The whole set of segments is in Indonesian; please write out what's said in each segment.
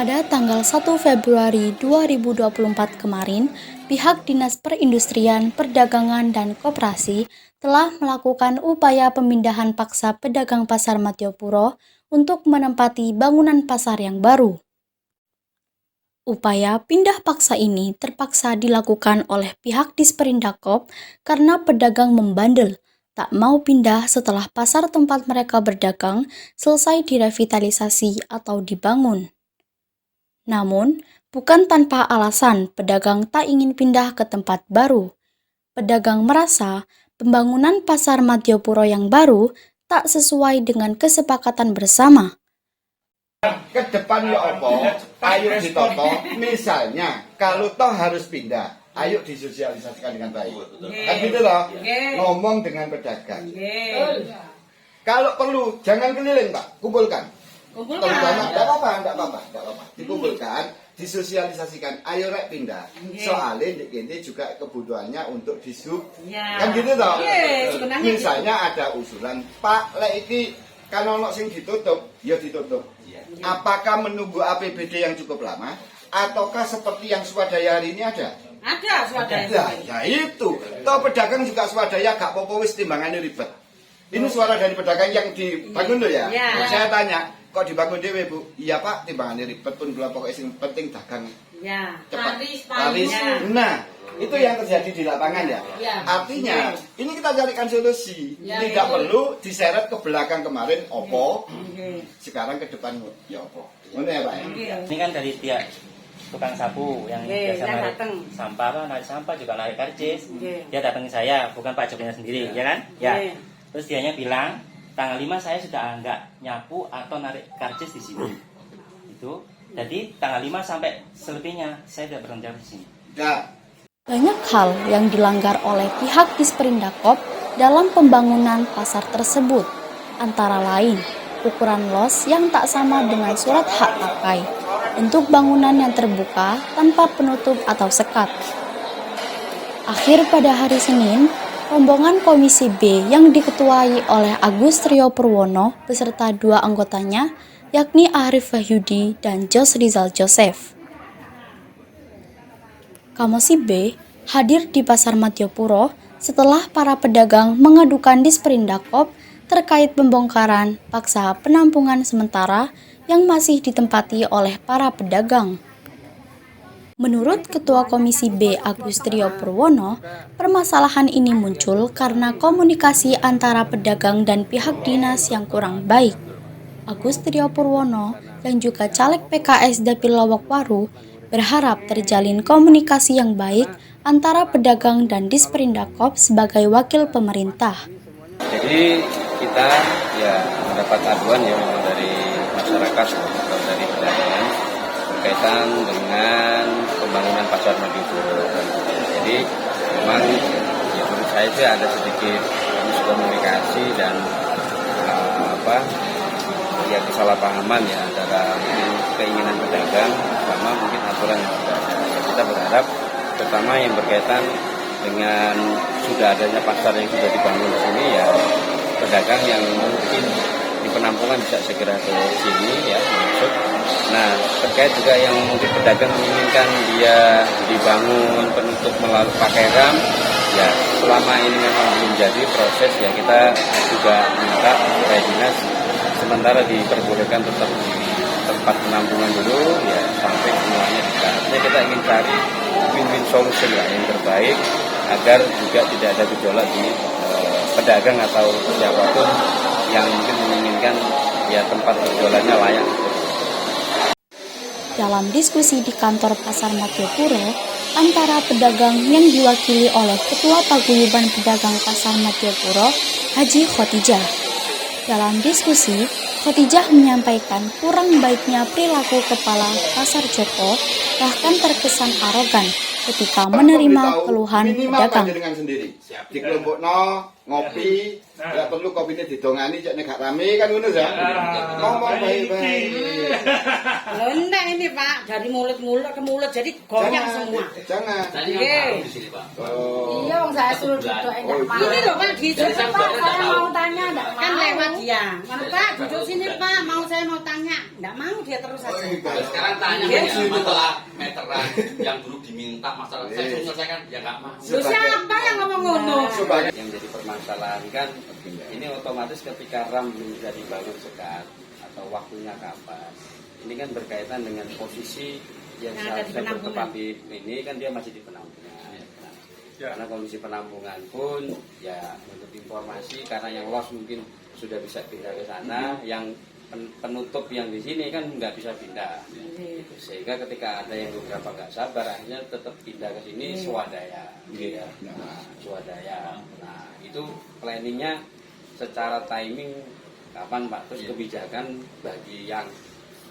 Pada tanggal 1 Februari 2024 kemarin, pihak Dinas Perindustrian, Perdagangan, dan Koperasi telah melakukan upaya pemindahan paksa pedagang Pasar Matiopuro untuk menempati bangunan pasar yang baru. Upaya pindah paksa ini terpaksa dilakukan oleh pihak Disperindakop karena pedagang membandel, tak mau pindah setelah pasar tempat mereka berdagang selesai direvitalisasi atau dibangun. Namun, bukan tanpa alasan pedagang tak ingin pindah ke tempat baru. Pedagang merasa pembangunan Pasar Matiopuro yang baru tak sesuai dengan kesepakatan bersama. Ke depan ya apa? Ayo ditoto. Misalnya, kalau toh harus pindah, ayo disosialisasikan dengan baik. Kan gitu loh. Ngomong dengan pedagang. Kalau perlu, jangan keliling Pak, kumpulkan. Tidak apa-apa. Dikumpulkan, disosialisasikan. Ayo rek pindah. Soalnya ini juga kebutuhannya untuk disub. Kan gitu toh. Misalnya ada usulan, Pak, lek iki kan ono sing ditutup, ya ditutup. Apakah menunggu APBD yang cukup lama, ataukah seperti yang swadaya hari ini ada? Ada swadaya. Ya itu. Toh pedagang juga swadaya, gak apa-apa wis timbangannya ribet. Ini suara dari pedagang yang dibangun loh ya. Saya tanya, kok dibangun dewe Bu? Iya Pak, timbangannya ribet pun belum, pokoknya yang penting dagang cepat. Laris. Nah, itu yang terjadi di lapangan ya. Artinya, ini kita carikan solusi. Tidak perlu diseret ke belakang kemarin, opo. Sekarang ke depan, ya opo. Mana ya Pak? Ini kan dari pihak tukang sapu yang biasa narik sampah, narik sampah juga narik karcis. Dia datang ke saya, bukan Pak Jokowi sendiri, ya kan? Ya. Terus dianya bilang, tanggal 5 saya sudah enggak nyapu atau narik karcis di sini. Itu. Jadi tanggal 5 sampai selebihnya saya tidak bertanggung jawab di sini. Ya. Banyak hal yang dilanggar oleh pihak Disperindakop dalam pembangunan pasar tersebut, antara lain ukuran los yang tak sama dengan surat hak pakai, bentuk bangunan yang terbuka tanpa penutup atau sekat. Akhir pada hari Senin, rombongan Komisi B yang diketuai oleh Agus Trio Purwono beserta 2 anggotanya, yakni Arif Wahyudi dan Jos Rizal Joseph. Komisi B hadir di Pasar Matiopuro setelah para pedagang mengadukan Disperindakop terkait pembongkaran paksa penampungan sementara yang masih ditempati oleh para pedagang. Menurut Ketua Komisi B Agus Trio Purwono, permasalahan ini muncul karena komunikasi antara pedagang dan pihak dinas yang kurang baik. Agus Trio Purwono yang juga caleg PKS Dapil Lowokwaru berharap terjalin komunikasi yang baik antara pedagang dan Disperindakop sebagai wakil pemerintah. Jadi kita ya mendapat aduan ya dari masyarakat atau dari pedagang berkaitan dengan pembangunan Pasar Matiopuro. Jadi memang ya menurut saya sih ada sedikit miskomunikasi dan ya kesalahpahaman ya antara keinginan pedagang sama mungkin aturan yang sudah ada. Kita berharap terutama yang berkaitan dengan sudah adanya pasar yang sudah dibangun di sini ya pedagang yang mungkin di penampungan bisa segera ke sini ya masuk. Nah terkait juga yang mungkin pedagang menginginkan dia dibangun penutup melalui pakai ram ya selama ini memang belum jadi proses ya kita juga minta supaya dinas sementara diperbolehkan tetap di tempat penampungan dulu ya sampai semuanya bisa. Artinya kita ingin cari win-win solution lah yang terbaik agar juga tidak ada gejolak di pedagang atau siapapun yang mungkin menginginkan ya tempat berjualannya layak. Dalam diskusi di kantor Pasar Matiopuro antara pedagang yang diwakili oleh Ketua Paguyuban Pedagang Pasar Matiopuro, Haji Khotijah. Dalam diskusi, Khotijah menyampaikan kurang baiknya perilaku Kepala Pasar Joko bahkan terkesan arogan ketika menerima keluhan pedagang. Di kelompokno ngopi, nggak perlu kopinya didongani cek nek rame kan ngono ya. Ngomong baik-baik. Loh enggak ini Pak, dari mulut ke mulut jadi goyang semua. Jangan. Iya, Oh. wong saya suruh duduk enggak mau. Ini loh Pak, gitu Pak, saya mau tanya enggak mau. Kan lewat Iya, mana Pak, duduk sini Pak, saya mau tanya. Nggak mau dia terus aja. Sekarang tanya masalah meteran yang dulu diminta masalah saya suruh selesaikan ya nggak mau. Lu siapa yang ngomong ngono? Yang jadi permasalahan kan ini otomatis ketika RAM belum bisa dibangun sekat atau waktunya kapan. Ini kan berkaitan dengan posisi yang seharusnya bertepat di ini kan dia masih di penampungan. Karena kondisi penampungan pun ya untuk informasi karena yang los mungkin sudah bisa pindah ke sana, yang penutup yang di sini kan nggak bisa pindah. Sehingga ketika ada yang beberapa nggak sabar akhirnya tetap pindah ke sini swadaya. Ya. Swadaya. Nah itu planningnya secara timing kapan Pak? Terus kebijakan bagi yang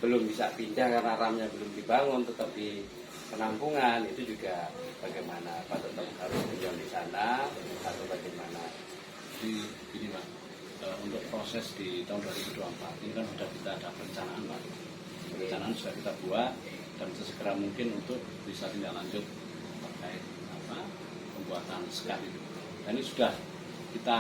belum bisa pindah karena ramnya belum dibangun tetap di penampungan itu juga bagaimana Pak, tetap harus berjalan di sana atau bagaimana? Ini Pak, untuk proses di tahun 2024 ini kan sudah kita ada perencanaan Pak. Perencanaan sudah kita buat dan sesegera mungkin untuk bisa tindak lanjut terkait pembuatan SKAD itu. Dan ini sudah kita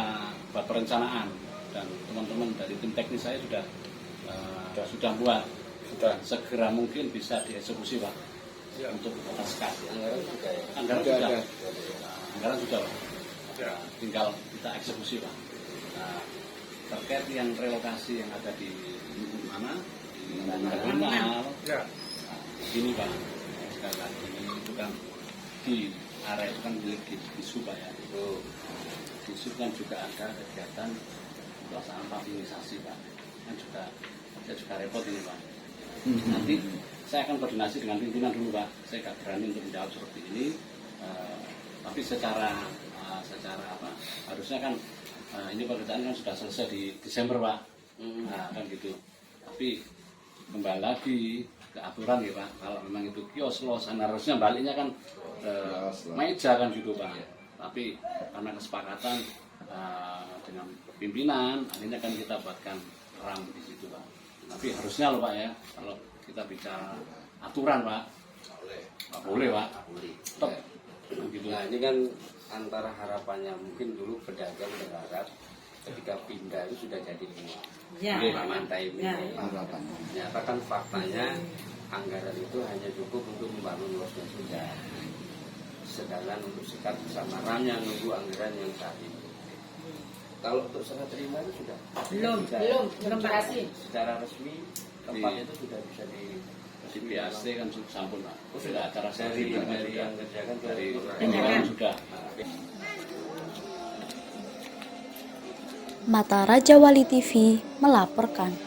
buat perencanaan dan teman-teman dari tim teknis saya sudah buat, sudah segera mungkin bisa dieksekusi Pak. Untuk kota SKAD anggaran sudah tinggal kita eksekusi Pak. Nah, terkait yang relokasi yang ada di mana di Nasional ini Pak, sekali lagi itu kan di area itu kan milik Disub Pak ya. Disub kan juga ada kegiatan pelaksanaan pavilisasi Pak, kan juga repot ini Pak. Nanti saya akan koordinasi dengan pimpinan dulu Pak. Saya nggak berani untuk menjawab seperti ini. Tapi secara harusnya kan ini pekerjaan kan sudah selesai di Desember Pak. Nah, kan gitu. Tapi kembali lagi ke aturan ya Pak. Kalau memang itu kios losan harusnya baliknya kan meja kan gitu Pak. Tapi karena kesepakatan dengan pimpinan, akhirnya kan kita buatkan RAM di situ Pak. Tapi harusnya loh Pak ya, kalau kita bicara aturan Pak, boleh Pak, tetap gitu. Nah ini kan antara harapannya mungkin dulu pedagang berharap ketika pindah itu sudah jadi semua. Mantai ini. Ternyata kan faktanya anggaran itu hanya cukup untuk membangun losnya sudah. Sedangkan untuk sekat bersama ramnya nunggu anggaran yang saat ini. Kalau untuk serah terima itu sudah belum berhasil. Secara resmi tempat itu sudah bisa di PAC kan sampun Pak. Sudah acara dari yang kerjakan dari sudah. Mata Raja Wali TV melaporkan.